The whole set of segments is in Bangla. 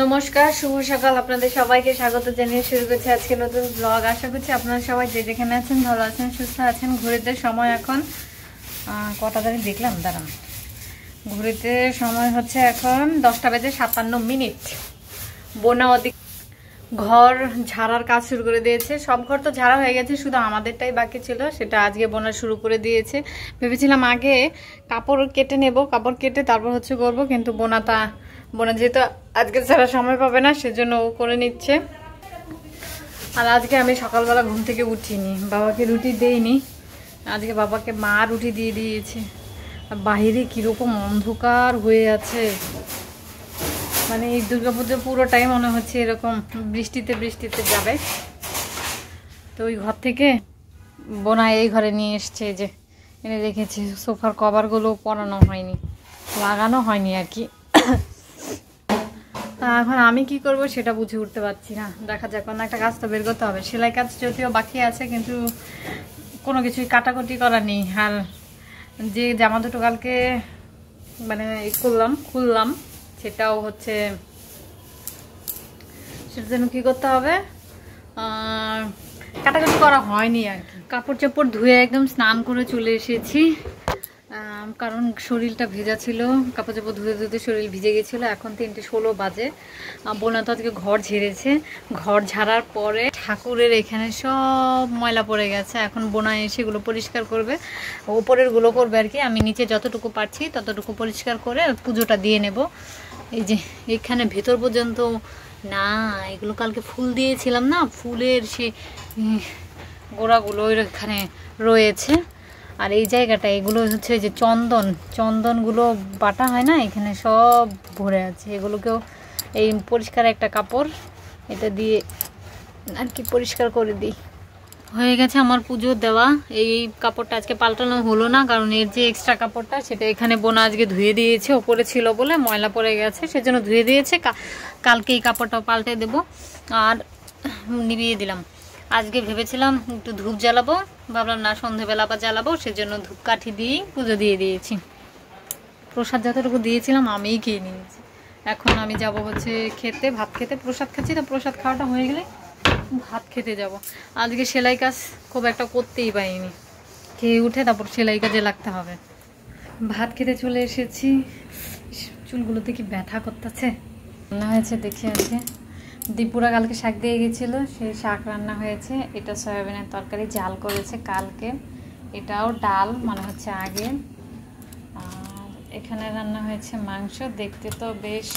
নমস্কার, শুভ সকাল। আপনাদের সবাইকে স্বাগত জানিয়ে শুরু করছি আজকে নতুন ব্লগ। আশা করছি আপনারা সবাই যে যেখানে আছেন ভালো আছেন, সুস্থ আছেন। ঘড়িতে সময় এখন কটা ধরে দেখলাম, দাঁড়ান। ঘড়িতে সময় হচ্ছে এখন 10:57। বোনা ওদিক ঘর ঝাড়ার কাজ শুরু করে দিয়েছে। সব ঘর তো ঝাড়া হয়ে গেছে, শুধু আমাদেরটাই বাকি ছিল, সেটা আজকে বোনা শুরু করে দিয়েছে। ভেবেছিলাম আগে কাপড় কেটে নেব, কাপড় কেটে তারপর হচ্ছে করবো, কিন্তু বোনা যেহেতু আজকে ছাড়া সময় পাবে না, সেজন্য ও করে নিচ্ছে। আর আজকে আমি সকালবেলা ঘুম থেকে উঠিনি, বাবাকে রুটি দেইনি। আজকে বাবাকে মা রুটি দিয়ে দিয়েছে। আর বাহিরে কীরকম অন্ধকার হয়ে আছে, মানে এই দুর্গাপুজোর পুরোটাই মনে হচ্ছে এরকম বৃষ্টিতে যাবে। তো ওই ঘর থেকে বোনা এই ঘরে নিয়ে এসছে, যে এনে রেখেছে। সোফার কভারগুলো পরানো হয়নি, লাগানো হয়নি আর কি। তা এখন আমি কি করব সেটা বুঝে উঠতে পারছি না। দেখা যাক, কোনো একটা কাজ তো বের করতে হবে। সেলাই কাজ যদিও বাকি আছে, কিন্তু কোনো কিছুই কাটাকুটি করা নেই। আর যে জামা দুটো কালকে মানে খুললাম, সেটাও হচ্ছে, সেটার জন্য কী করতে হবে, কাটাকুটি করা হয়নি আর কি। কাপড় চাপড় ধুয়ে একদম স্নান করে চলে এসেছি, কারণ শরীরটা ভেজা ছিল। কাপড় চাপড় ধুতে ধুতে শরীর ভিজে গেছিলো। এখন 3:16 বাজে। বোনা তো আজকে ঘর ঝেড়েছে। ঘর ঝাড়ার পরে ঠাকুরের এখানে সব ময়লা পড়ে গেছে। এখন বোনা এসে এগুলো পরিষ্কার করবে, ওপরের গুলো করবে আর কি। আমি নিচে যতটুকু পারছি ততটুকু পরিষ্কার করে পুজোটা দিয়ে নেব। এই যে এখানে ভেতর পর্যন্ত না, এগুলো কালকে ফুল দিয়েছিলাম না, ফুলের সে গোড়াগুলো এখানে রয়েছে। আর এই জায়গাটা, এগুলো হচ্ছে যে চন্দনগুলো বাটা হয় না, এখানে সব ভরে আছে। এগুলোকেও এই পরিষ্কার একটা কাপড় এটা দিয়ে আর কি পরিষ্কার করে দিই। হয়ে গেছে আমার পুজো দেওয়া। এই কাপড়টা আজকে পাল্টানো হলো না, কারণ এর যে এক্সট্রা কাপড়টা সেটা এখানে বোনা আজকে ধুয়ে দিয়েছে। ওপরে ছিল বলে ময়লা পড়ে গেছে, সেজন্য ধুয়ে দিয়েছে। কালকে এই কাপড়টাও পাল্টে দেবো আর নিভিয়ে দিলাম। আজকে ভেবেছিলাম একটু ধূপ জ্বালাবো, ভাবলাম না, সন্ধেবেলা আবার জ্বালাবো, সেজন্য ধূপকাঠি দিয়েই পুজো দিয়ে দিয়েছি। প্রসাদ যতটুকু দিয়েছিলাম আমিই খেয়ে নিয়েছি। এখন আমি যাব হচ্ছে খেতে, ভাত খেতে। প্রসাদ খাচ্ছি, তো প্রসাদ খাওয়াটা হয়ে গেলে ভাত খেতে যাব। আজকে সেলাই কাজ খুব একটা করতেই পারিনি, খেয়ে উঠে তারপর সেলাই কাজে লাগতে হবে। ভাত খেতে চলে এসেছি। চুলগুলোতে কি ব্যথা করতেছে। রান্না হয়েছে দেখে আছে, দীপুরা কালকে শাক দিয়ে গেছিলো, সেই শাক রান্না হয়েছে। এটা সয়াবিনের তরকারি জাল করেছে কালকে, এটাও ডাল মানে হচ্ছে আগে। আর এখানে রান্না হয়েছে মাংস, দেখতে তো বেশ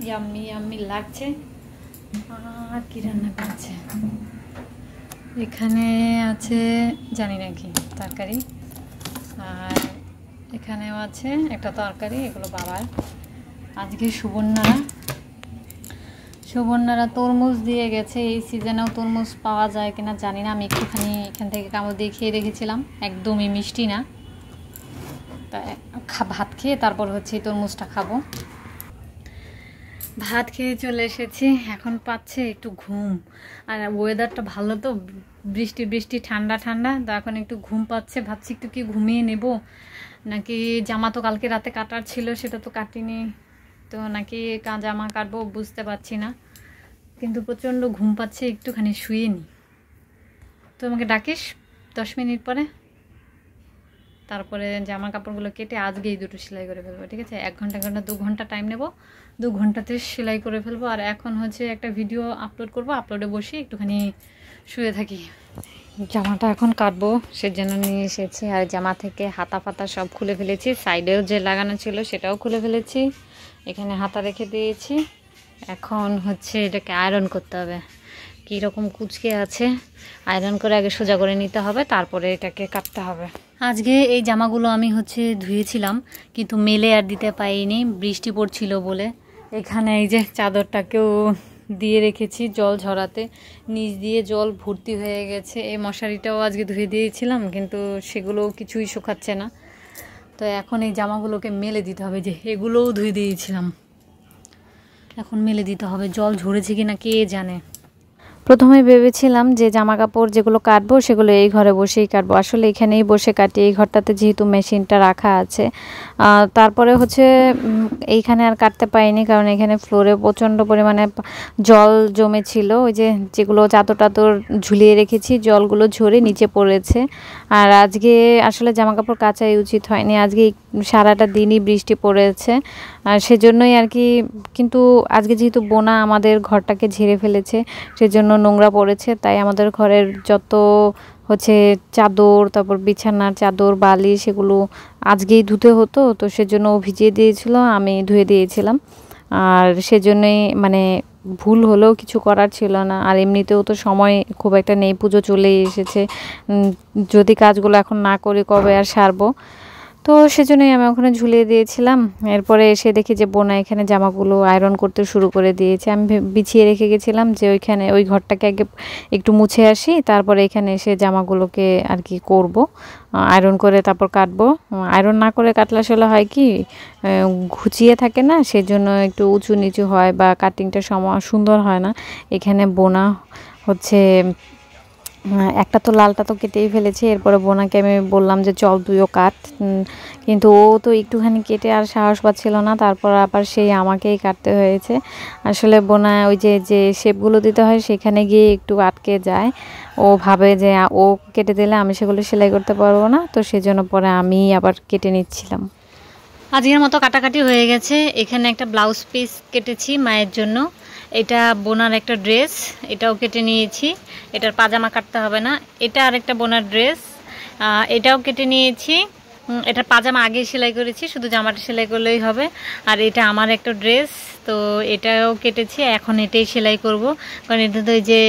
ইয়াম্মি লাগছে। আর কি রান্না করেছে, এখানে আছে জানি না কি তরকারি, আর এখানেও আছে একটা তরকারি, এগুলো বাবার। আজকে সুবর্ণারা তরমুজ দিয়ে গেছে। এই সিজনেও তরমুজ পাওয়া যায় কিনা জানি না, আমি একটুখানি এখান থেকে কামড় দিয়ে খেয়ে রেখেছিলাম, একদমই মিষ্টি না। তা ভাত খেয়ে তারপর হচ্ছে এই তরমুজটা খাবো। ভাত খেয়ে চলে এসেছি, এখন পাচ্ছে একটু ঘুম। আর ওয়েদারটা ভালো তো, বৃষ্টি ঠান্ডা, তো এখন একটু ঘুম পাচ্ছে। ভাবছি একটু কি ঘুমিয়ে নেব, নাকি জামা তো কালকে রাতে কাটার ছিল, সেটা তো কাটিনি, তো নাকি জামা কাটবো বুঝতে পারছি না। কিন্তু প্রচণ্ড ঘুম পাচ্ছে, একটুখানি শুয়ে নি। তো আমাকে ডাকিস 10 মিনিট পরে, তারপরে জামা কাপড়গুলো কেটে আজকেই দুটো সেলাই করে ফেলবো, ঠিক আছে? 1 ঘন্টা 2 ঘন্টা টাইম নেব, 2 ঘন্টাতে সেলাই করে ফেলবো। আর এখন হচ্ছে একটা ভিডিও আপলোড করব, আপলোডে বসে একটুখানি শুয়ে থাকি। জামাটা এখন কাটবো, সেজন্য নিয়ে এসেছি। আর জামা থেকে হাতা ফাতা সব খুলে ফেলেছি, সাইডেও যে লাগানো ছিল সেটাও খুলে ফেলেছি, এখানে হাতা রেখে দিয়েছি। এখন হচ্ছে এটাকে আয়রন করতে হবে। কীরকম কুচকে আছে, আয়রন করে আগে সোজা করে নিতে হবে, তারপরে এটাকে কাটতে হবে। আজকে এই জামাগুলো আমি হচ্ছে ধুয়েছিলাম, কিন্তু মেলে আর দিতে পারিনি, বৃষ্টি পড়ছিল বলে। এখানে এই যে চাদরটাকেও দিয়ে রেখেছি জল ঝরাতে, নিচ দিয়ে জল ভর্তি হয়ে গেছে। এই মশারিটাও আজকে ধুয়ে দিয়েছিলাম, কিন্তু সেগুলোও কিছুই শুকাচ্ছে না। তো এখন এই জামাগুলোকে মেলে দিতে হবে, যে এগুলোও ধুয়ে দিয়েছিলাম, এখন মেলে দিতে হবে। জল ঝরেছে কিনা কে জানে। প্রথমে ভেবেছিলাম যে জামা কাপড় যেগুলো কাটবো সেগুলো এই ঘরে বসেই কাটবো, আসলে এখানেই বসে কাটি, এই ঘরটাতে যেহেতু মেশিনটা রাখা আছে। তারপরে হচ্ছে এইখানে আর কাটতে পারিনি, কারণ এখানে ফ্লোরে প্রচণ্ড পরিমাণে জল জমেছিল, ওই যে যেগুলো চাদর টাদর ঝুলিয়ে রেখেছি জলগুলো ঝরে নিচে পড়েছে। আর আজকে আসলে জামা কাপড় কাচাই উচিত হয়নি, আজকে সারাটা দিনই বৃষ্টি পড়েছে, আর সেজন্যই আর কি। কিন্তু আজকে যেহেতু বোনা আমাদের ঘরটাকে ঝেড়ে ফেলেছে, সেজন্য নোংরা পড়েছে, তাই আমাদের ঘরের যত হচ্ছে চাদর, তারপর বিছানার চাদর, বালিশ, সেগুলো আজকেই ধুতে হতো, তো সেজন্য ও ভিজিয়ে দিয়েছিল, আমি ধুয়ে দিয়েছিলাম। আর সেজন্যই মানে ভুল হলেও কিছু করার ছিল না, আর এমনিতেও তো সময় খুব একটা নেই, পুজো চলেই এসেছে, যদি কাজগুলো এখন না করি কবে আর সারবো। তো সেজন্যই আমি ওখানে ঝুলিয়ে দিয়েছিলাম। এরপরে এসে দেখি যে বোনা এখানে জামাগুলো আয়রন করতে শুরু করে দিয়েছে। আমি বিছিয়ে রেখে গেছিলাম যে ওইখানে ওই ঘরটাকে আগে একটু মুছে আসি, তারপরে এখানে এসে জামাগুলোকে আর কি করব, আয়রন করে তারপর কাটবো। আয়রন না করে কাটলে আসলে হয় কি ঘুচিয়ে থাকে না, সেজন্য একটু উঁচু নিচু হয় বা কাটিংটা সুন্দর হয় না। এখানে বোনা হচ্ছে একটা তো লালটা তো কেটেই ফেলেছে, এরপরে বোনাকে আমি বললাম যে চল তুইও কাট, কিন্তু ও তো একটুখানি কেটে আর সাহস পাচ্ছিল না, তারপর আবার সেই আমাকেই কাটতে হয়েছে। আসলে বোনা ওই যে শেপগুলো দিতে হয় সেখানে গিয়ে একটু আটকে যায়, ও ভাবে যে ও কেটে দিলে আমি সেগুলো সেলাই করতে পারবো না, তো সেজন্য পরে আমি আবার কেটে নিচ্ছিলাম। আজকের মতো কাটাকাটি হয়ে গেছে। এখানে একটা ব্লাউজ পিস কেটেছি মায়ের জন্য, এটা বোনার একটা ড্রেস, এটাও কেটে নিয়েছি, এটার পাজামা কাটতে হবে না। এটা আরেকটা বোনার ড্রেস, এটাও কেটে নিয়েছি, এটার পাজামা আগেই সেলাই করেছি, শুধু জামাটা সেলাই করলেই হবে। আর এটা আমার একটা ড্রেস, তো এটাও কেটেছি, এখন এটাই সেলাই করব, কারণ এটা তো ওই যে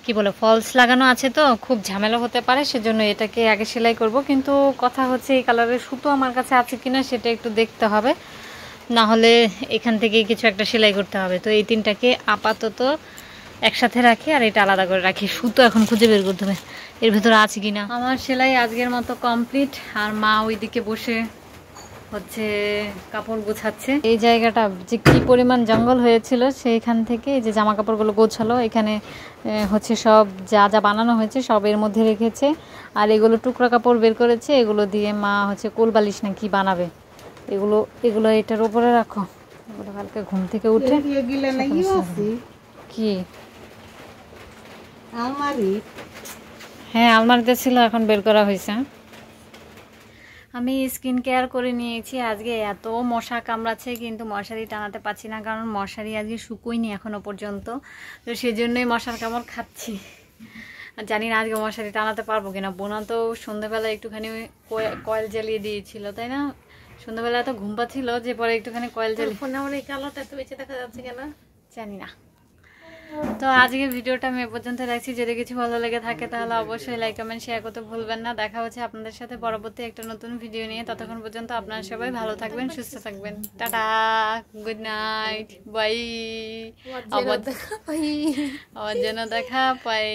কি বলে ফলস লাগানো আছে, তো খুব ঝামেলা হতে পারে, সেজন্য এটাকে আগে সেলাই করব। কিন্তু কথা হচ্ছে এই কালারের সুতো আমার কাছে আছে কিনা সেটা একটু দেখতে হবে, না হলে এখান থেকেই কিছু একটা সেলাই করতে হবে। তো এই তিনটাকে আপাতত একসাথে রাখি আর এটা আলাদা করে রাখি, সুতো এখন খুঁজে বের করতে হবে এর ভেতরে আছে কিনা। আমার সেলাই আজকের মতো কমপ্লিট, আর মা ওইদিকে বসে হচ্ছে কাপড় গোছাচ্ছে। এই জায়গাটা যে কি পরিমাণ জঙ্গল হয়েছিল, সেইখান থেকে এই যে জামা কাপড়গুলো গোছালো, এখানে হচ্ছে সব যা যা বানানো হয়েছে সব এর মধ্যে রেখেছে, আর এগুলো টুকরা কাপড় বের করেছে, এগুলো দিয়ে মা হচ্ছে কোলবালিশ না কি বানাবে, এগুলো এগুলো এটার উপরে রাখো, এগুলো কালকে ঘুম থেকে উঠে কি আলমারি, হ্যাঁ আলমারিতে ছিল, এখন বের করা হয়েছে। আমি স্কিন কেয়ার করে নিয়েছি, আজকে এত মশা কামড়াচ্ছে, কিন্তু মশারি টানাতে পারছি না, কারণ মশারি আজকে শুকোয়নি এখনো পর্যন্ত, তো সেজন্যই মশার কামড় খাচ্ছি। জানি না আজকে মশারি টানাতে পারবো কিনা। বোনা তো সন্ধ্যাবেলা একটুখানি কয়েল জ্বালিয়ে দিয়েছিল, তাই না? সন্ধ্যাবেলা তো ঘুম পাচ্ছিল যে পরে একটুখানি কয়েল জ্বালিয়ে, ফোনে আমার এই কালোটা এত বেঁচে দেখা যাচ্ছে কেন জানি না। তো আজকে ভিডিওটা আমি এ পর্যন্ত রাখছি, যদি কিছু ভালো লেগে থাকে তাহলে অবশ্যই লাইক কমেন্ট শেয়ার করতে ভুলবেন না। দেখা হচ্ছে আপনাদের সাথে পরবর্তী একটা নতুন ভিডিও নিয়ে, ততক্ষণ পর্যন্ত আপনারা সবাই ভালো থাকবেন, সুস্থ থাকবেন, টাটা, গুড নাইট, বাই। আবার যেন দেখা পাই।